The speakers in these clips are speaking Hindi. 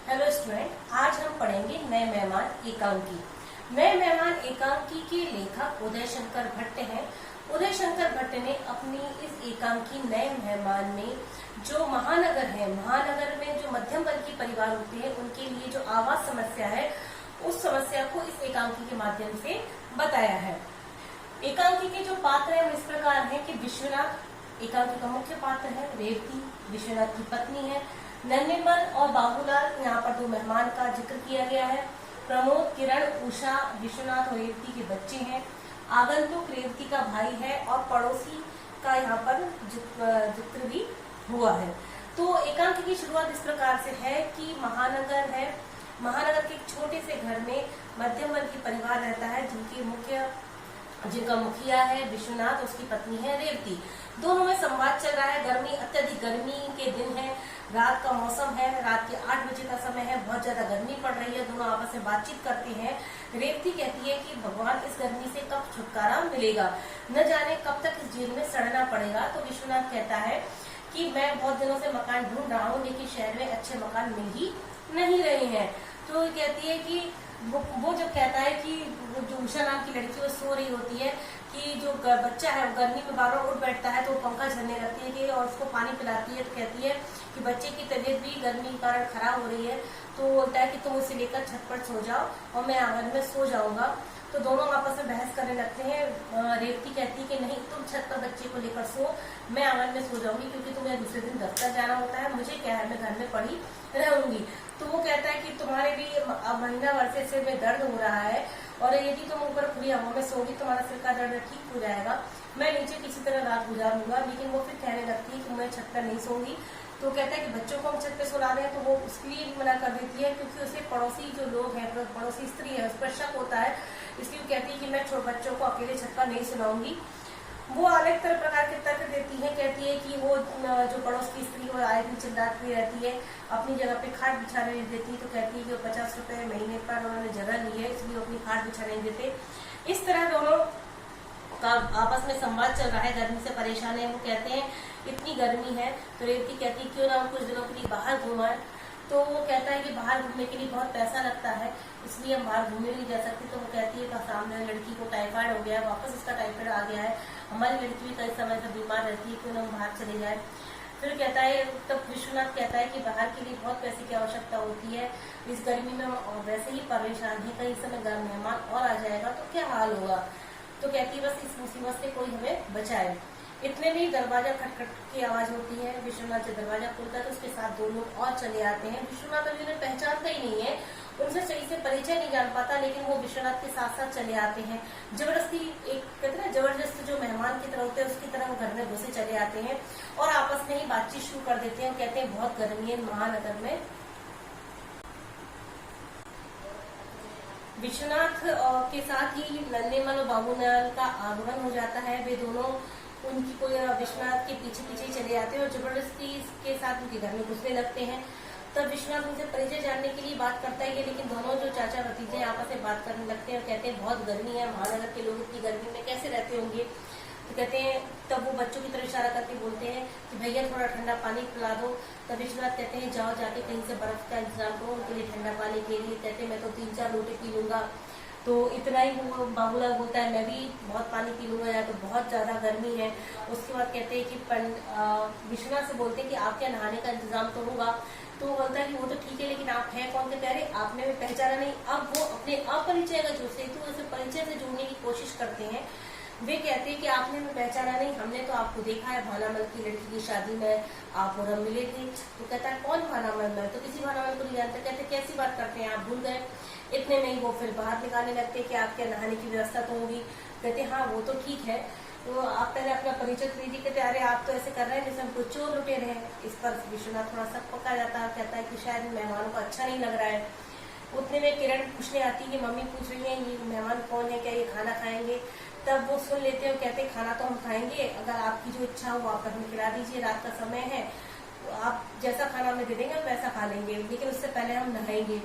हेलो स्टूडेंट, आज हम पढ़ेंगे नए मेहमान एकांकी। नए मेहमान एकांकी के लेखक उदय शंकर भट्ट हैं। उदय शंकर भट्ट ने अपनी इस एकांकी नए मेहमान में जो महानगर है, महानगर में जो मध्यम वर्गीय परिवार होते हैं उनके लिए जो आवास समस्या है, उस समस्या को इस एकांकी के माध्यम से बताया है। एकांकी के जो पात्र हैं इस प्रकार हैं कि विश्वनाथ एकांकी का मुख्य पात्र है, रेवती विश्वनाथ की पत्नी है, नन्हेमल और बाबूलाल यहाँ पर दो मेहमान का जिक्र किया गया है, प्रमोद, किरण, उषा विश्वनाथ और रेवती के बच्चे हैं, आगंतुक रेवती का भाई है और पड़ोसी का यहाँ पर जिक्र भी हुआ है। तो एकांकी की शुरुआत इस प्रकार से है कि महानगर है, महानगर के एक छोटे से घर में मध्यम वर्गीय परिवार रहता है जिनका मुखिया है विश्वनाथ, उसकी पत्नी है रेवती। दोनों में संवाद चल रहा है। अत्यधिक गर्मी के दिन है, रात का मौसम है, रात के 8 बजे का समय है, बहुत ज्यादा गर्मी पड़ रही है। दोनों आपस में बातचीत करते हैं। रेवती कहती है कि भगवान इस गर्मी से कब छुटकारा मिलेगा, न जाने कब तक इस जेल में सड़ना पड़ेगा। तो विश्वनाथ कहता है कि मैं बहुत दिनों से मकान ढूंढ रहा हूँ, लेकिन शहर में अच्छे मकान मिल ही नहीं रहे हैं। तो कहती है कि वो जब कहता है कि जो उषा नाम की लड़की वो सो रही होती है कि जो बच्चा है वो गर्मी में बार बार उठ बैठता है, तो वो पंखा झलने लगती है कि और उसको पानी पिलाती है। तो कहती है कि बच्चे की तबीयत भी गर्मी के कारण खराब हो रही है, तो बोलता है कि तुम उसे लेकर छत पर सो जाओ और मैं आंगन में सो जाऊंगा। तो दोनों आपस में बहस करने लगते हैं। रेवती कहती है कि नहीं, तुम छत पर बच्चे को लेकर सो, मैं आंगन में सो जाऊंगी, क्योंकि तुम्हें दूसरे दिन दफ्तर जाना होता है, मुझे क्या है, मैं घर में पड़ी रहूंगी। तो वो कहता है कि तुम्हारे भी महीना भर से सिर में दर्द हो रहा है और यदि तुम ऊपर खुली हवा में सोगी तुम्हारा सिर का दर्द ठीक हो जाएगा, मैं नीचे किसी तरह रात गुजारूंगा। लेकिन वो फिर कहने लगती है कि मैं छत पर नहीं सोऊंगी। तो कहता है कि बच्चों को हम छत पे सुला रहे हैं, तो वो उसके लिए मना कर देती है, क्योंकि उसे पड़ोसी जो लोग हैं, पड़ोसी स्त्री है, उस पर शक होता है। इसलिए कहती है कि मैं बच्चों को अकेले छत पर नहीं सुलाऊंगी। वो अलग तरह प्रकार के तर्क देती है। कहती है कि वो जो पड़ोस की स्त्री वो आए दिन चिल्लाती रहती है, अपनी जगह पे खाट बिछाने नहीं देती। तो कहती है कि 50 रुपए महीने पर उन्होंने जगह ली है, इसलिए अपनी खाट बिछाने नहीं देते। इस तरह दोनों का आपस में संवाद चल रहा है। गर्मी से परेशान है। वो कहते हैं इतनी गर्मी है, तो रेवती कहती है क्यों ना हम कुछ दिनों के लिए बाहर घूमाएं। तो वो कहता है कि बाहर घूमने के लिए बहुत पैसा लगता है, इसलिए हम बाहर घूमने नहीं जा सकते। तो वो कहती है सामने लड़की को टाइफाइड हो गया है, वापस उसका टाइफाइड आ गया है, हमारी लड़की भी कई समय से बीमार रहती है, क्यों ना हम बाहर चले जाए। फिर कहता है, तब विश्वनाथ कहता है कि बाहर के लिए बहुत पैसे की आवश्यकता होती है, इस गर्मी में हम वैसे ही परेशान है, कहीं समय घर मेहमान और आ जाएगा तो क्या हाल होगा। तो कहती है बस इस मुसीबत से कोई हमें बचाए। इतने में दरवाजा खटखट की आवाज होती है। विश्वनाथ जब दरवाजा खोलता है तो उसके साथ दो लोग और चले आते हैं। विश्वनाथ अभी उन्हें पहचानता ही नहीं है, उनसे सही से परिचय नहीं जान पाता, लेकिन वो विश्वनाथ के साथ साथ चले आते हैं। जबरदस्ती, एक कहते हैं जबरदस्त जो मेहमान की तरह होते हैं उसकी तरह वो घर में घुसे चले आते हैं और आपस में ही बातचीत शुरू कर देते हैं। कहते हैं बहुत गर्मी है महानगर में। विश्वनाथ के साथ ही नन्हेमल और बाबूलाल का आगमन हो जाता है। वे दोनों उनकी कोई विश्वनाथ के पीछे पीछे चले जाते हैं और जबरदस्ती के साथ उनके घर में घुसने लगते हैं। तब विश्वनाथ उनसे परिचय जानने के लिए बात करता है, लेकिन दोनों जो चाचा भतीजे आपस में बात करने लगते हैं और कहते हैं बहुत गर्मी है, महानगर के लोग इतनी गर्मी में कैसे रहते होंगे। तो कहते हैं, तब वो बच्चों की तरफ इशारा करके बोलते हैं कि भैया थोड़ा ठंडा पानी पिला दो। तब विश्वनाथ कहते हैं जाओ जाके कहीं से बर्फ का इंतजाम करो उनके लिए ठंडा पानी के लिए। कहते हैं मैं तो 3-4 लोटे पी लूंगा। तो इतना ही वो बाबूलाल बोलता है मैं भी बहुत पानी पी लूंगा, या तो बहुत ज्यादा गर्मी है। उसके बाद कहते हैं कि विश्वनाथ से बोलते हैं कि आपके नहाने का इंतजाम तो होगा। तो वो बोलता है कि वो तो ठीक है, लेकिन आप हैं कौन के प्यारे, आपने भी पहचाना नहीं। अब वो अपने अपरिचय का जो सेतु उसे परिचय से जोड़ने की कोशिश करते हैं। वे कहते हैं कि आपने हमें पहचाना नहीं, हमने तो आपको देखा है भानामल की लड़की की शादी में आप और हम मिले थे। तो कहता है कौन भानामल, मैं तो किसी भानामल को नहीं जानता। कहते कैसी बात करते हैं, आप भूल गए। इतने में ही वो फिर बाहर निकालने लगते हैं कि आपके नहाने की व्यवस्था तो होगी। कहते हाँ वो तो ठीक है, तो आप पहले अपना परिचय दीजिए। कहते अरे आप तो ऐसे कर रहे हैं जैसे हम कुछ चोर लुटेरे हैं। इस पर विश्वनाथ थोड़ा सा पका जाता है, कहता है कि शायद मेहमानों को अच्छा नहीं लग रहा है। उतने में किरण पूछने आती है, मम्मी पूछ रही है ये मेहमान कौन है, क्या ये खाना खाएंगे। तब वो सुन लेते हैं और कहते हैं खाना तो हम खाएंगे, अगर आपकी जो इच्छा हो आप हमें खिला दीजिए, रात का समय है, तो आप जैसा खाना हमें दे देंगे हम वैसा खा लेंगे, लेकिन उससे पहले हम नहाएंगे।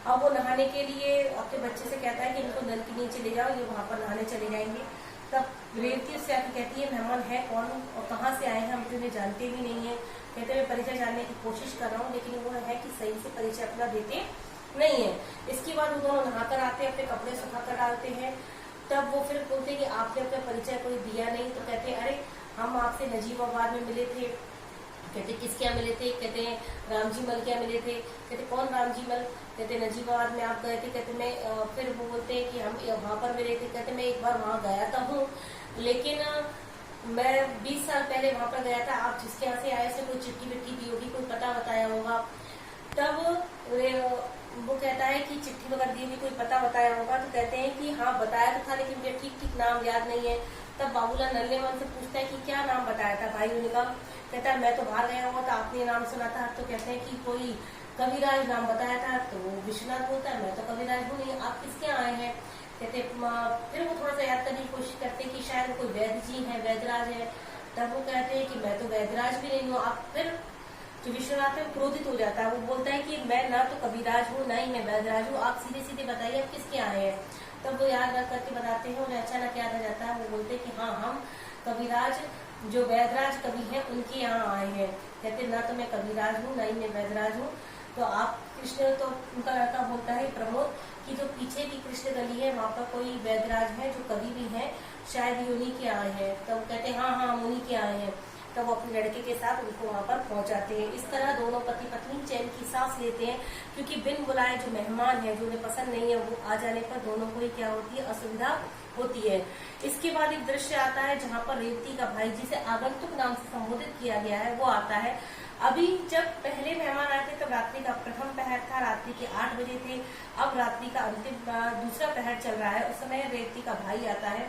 अब वो नहाने के लिए अपने बच्चे से कहता है कि इनको नल के नीचे ले जाओ, ये वहां पर नहाने चले जाएंगे। तब रेवती उससे आके कहती है मेहमान है कौन और कहाँ से आए हैं, हम तो इन्हें जानते भी नहीं है। कहते मैं परिचय जानने की कोशिश कर रहा हूँ, लेकिन वो है कि सही से परिचय अपना देते नहीं है। इसके बाद वो दोनों नहाकर आते हैं, अपने कपड़े सुखाकर डालते हैं। तब वो फिर बोलते कि आपने अपना परिचय कोई दिया नहीं। तो कहते अरे हम आपसे नजीबाबाद में मिले थे। कहते किसके यहाँ मिले थे? कहते हैं रामजी मल के यहाँ मिले थे। कहते कौन रामजी मल? कहते नजीबाबाद में आप गए थे। कहते मैं फिर वो बोलते हैं कि हम वहां पर मिले थे। कहते मैं एक बार वहां गया था हूँ, लेकिन मैं 20 साल पहले वहां पर गया था। आप जिसके यहाँ से आए थे कोई चिट्ठी विट्ठी दी होगी, कोई पता बताया होगा। तब वो कहता है कि चिट्ठी वगैरह दी होगी, कोई पता बताया होगा। तो कहते हैं कि हाँ बताया तो था, लेकिन मुझे ठीक ठीक नाम याद नहीं है। तब बाबूलाल नल्लेमल से पूछता है कि क्या नाम बताया था भाई? उनका कहता है मैं तो बाहर गया हुआ था, आपने नाम सुना था। तो कहते हैं कि कोई कविराज नाम बताया था। तो विश्वनाथ बोलता है मैं तो कविराज हूँ नहीं, आप किसके आए हैं? कहते फिर वो थोड़ा सा याद करने की कोशिश करते हैं कि शायद कोई वैद्य जी है, वैद्यराज है। तब वो कहते हैं कि मैं तो वैद्यराज भी नहीं हूँ। आप फिर जो विश्वनाथ है क्रोधित हो जाता है। वो बोलता है कि मैं ना तो कविराज हूँ, ना ही मैं वैद्यराज हूँ, आप सीधे सीधे बताइए आप किसके आए हैं। तब वो याद रख करके बताते हैं, उन्हें अचानक याद आ जाता है। वो बोलते हैं कि हाँ हम कविराज, जो वैद्यराज कवि है उनके यहाँ आए हैं। कहते ना तो मैं कविराज हूँ, ना ही मैं वैद्यराज हूँ। तो आप कृष्ण, तो उनका लड़का बोलता है प्रमोद कि जो पीछे की कृष्ण गली है वहां पर कोई वैद्यराज है जो कवि भी है, शायद ये उन्हीं के आए हैं। तो कहते हैं हाँ हाँ उन्हीं के आए हैं। तब वो अपने लड़के के साथ उनको वहां पर पहुंचाते हैं। इस तरह दोनों पति पत्नी चैन की सांस लेते हैं, क्योंकि बिन बुलाए जो मेहमान है, जो उन्हें पसंद नहीं है, वो आ जाने पर दोनों को ही क्या होती है, असुविधा होती है। इसके बाद एक दृश्य आता है जहाँ पर रेवती का भाई, जिसे आगंतुक नाम से संबोधित किया गया है, वो आता है। अभी जब पहले मेहमान आए थे तब रात्रि का प्रथम पहर था, रात्रि के 8 बजे थे। अब रात्रि का अंतिम दूसरा पहर चल रहा है। उस समय रेवती का भाई आता है।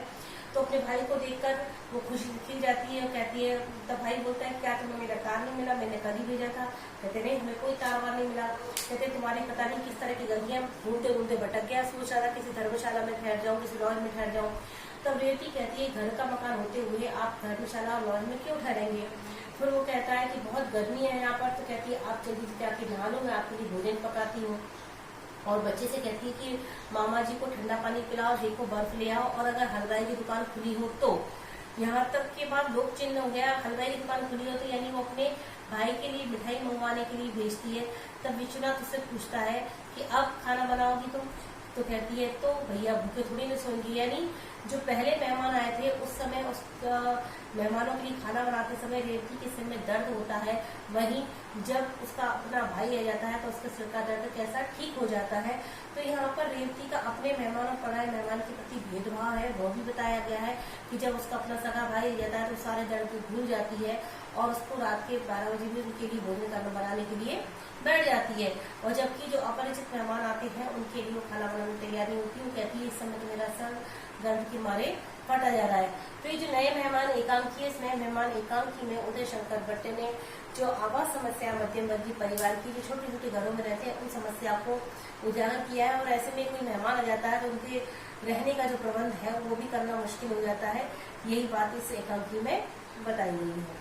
तो अपने भाई को देखकर वो खुशी खिल जाती है और कहती है, तब भाई बोलता है क्या तुम्हें मेरा कार नहीं मिला? मैंने कल ही भेजा था। कहते नहीं हमें कोई कारवार नहीं मिला। कहते तुम्हारे पता नहीं किस तरह की गलियां ढूंढते ढूंढते भटक गया, सोच रहा था किसी धर्मशाला में ठहर जाऊं, किसी लॉज में ठहर जाऊं। तब रेवती कहती है घर का मकान होते हुए आप धर्मशाला और लॉज में क्यों ठहरेंगे? फिर वो कहता है कि बहुत गर्मी है यहाँ पर। तो कहती है आप जल्दी से जाके नहा लो, मैं आपके लिए भोजन पकाती हूँ। और बच्चे से कहती है कि मामा जी को ठंडा पानी पिलाओ, देखो बर्फ ले आओ, और अगर हलवाई की दुकान खुली हो तो। यहाँ तक के बाद लोग चिन्ह हो गया, हलवाई की दुकान खुली हो तो यानी वो अपने भाई के लिए मिठाई मंगवाने के लिए भेजती है। तब विश्वनाथ उससे पूछता है कि अब खाना बनाओगी तुम? तो कहती है तो भैया भूखे थोड़ी ना सोएंगी। यानी जो पहले मेहमान आए थे उस समय उस मेहमानों के लिए खाना बनाते समय रेवती के सिर में दर्द होता है, वहीं जब उसका अपना भाई आ जाता है तो उसके सिर का दर्द कैसा ठीक हो जाता है। तो यहाँ पर रेवती का अपने मेहमान और पराये मेहमान के प्रति भेदभाव है वो भी बताया गया है कि जब उसका अपना सगा भाई आ जाता है तो सारे दर्द भूल जाती है और उसको रात के 12 बजे भी उनके लिए भोजन बनाने के लिए बैठ जाती है। और जबकि जो अपरिचित मेहमान आते हैं उनके लिए वो खाना बनाने की तैयारी होती है। वो कहती है इस समय तो मेरा सर दर्द के मारे फटा जा रहा है। तो ये जो नए मेहमान एकांकी है, इस नए मेहमान एकांकी में उदय शंकर भट्ट ने जो आवास समस्या मध्यम वर्गीय परिवार की जो छोटे छोटे घरों में रहते हैं उन समस्या को उजागर किया है। और ऐसे में कोई मेहमान आ जाता है तो उनके रहने का जो प्रबंध है वो भी करना मुश्किल हो जाता है। यही बात इस एकांकी में बताई गई है।